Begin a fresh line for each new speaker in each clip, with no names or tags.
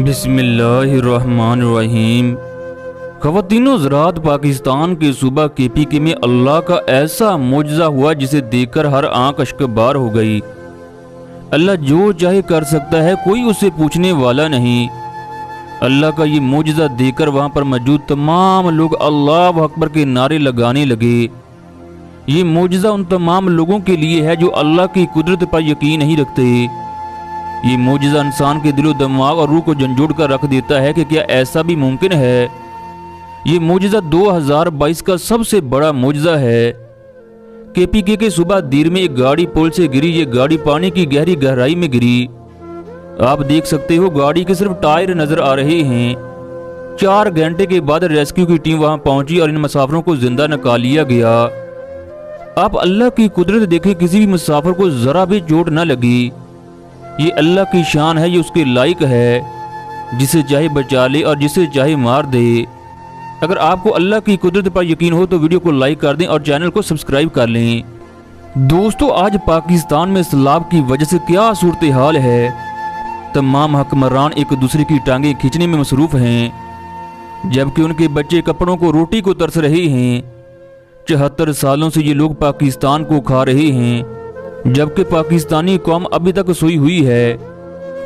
बिस्मिल्लाहिर्रहमानिर्रहीम। ख़वातीनो ज़राअत पाकिस्तान के सूबा KPK में अल्लाह का ऐसा मुजज़ा हुआ जिसे देखकर हर आंख अश्कबार हो गई। अल्लाह जो चाहे कर सकता है, कोई उसे पूछने वाला नहीं। अल्लाह का ये मुजज़ा देखकर वहाँ पर मौजूद तमाम लोग अल्लाह अकबर के नारे लगाने लगे। ये मुजज़ा उन तमाम लोगों के लिए है जो अल्लाह की कुदरत पर यकीन नहीं रखते। ये मुजज़ा इंसान के दिलो दिमाग और रूह को झंझोड़ कर रख देता है कि क्या ऐसा भी मुमकिन है। ये मुजज़ा 2022 का सबसे बड़ा मुजज़ा है। KPK के सूबा दीर में एक गाड़ी पुल से गिरी। ये गाड़ी पानी की गहरी गहराई में गिरी। आप देख सकते हो गाड़ी के सिर्फ टायर नजर आ रहे हैं। 4 घंटे के बाद रेस्क्यू की टीम वहां पहुंची और इन मुसाफिरों को जिंदा निकाल लिया गया। आप अल्लाह की कुदरत देखें, किसी भी मुसाफिर को जरा भी चोट न लगी। ये अल्लाह की शान है, ये उसके लायक है। जिसे चाहे बचा ले और जिसे चाहे मार दे। अगर आपको अल्लाह की कुदरत पर यकीन हो तो वीडियो को लाइक कर दें और चैनल को सब्सक्राइब कर लें। दोस्तों, आज पाकिस्तान में सैलाब की वजह से क्या सूरत हाल है। तमाम हुक्मरान एक दूसरे की टांगें खींचने में मसरूफ हैं, जबकि उनके बच्चे कपड़ों को रोटी को तरस रहे हैं। 74 सालों से ये लोग पाकिस्तान को खा रहे हैं, जबकि पाकिस्तानी कौम अभी तक सोई हुई है।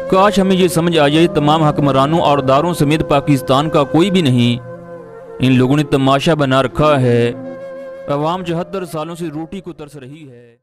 काश हमें ये समझ आ जाए, तमाम हुक्मरानों और दारों समेत पाकिस्तान का कोई भी नहीं। इन लोगों ने तमाशा बना रखा है। अवाम 74 सालों से रोटी को तरस रही है।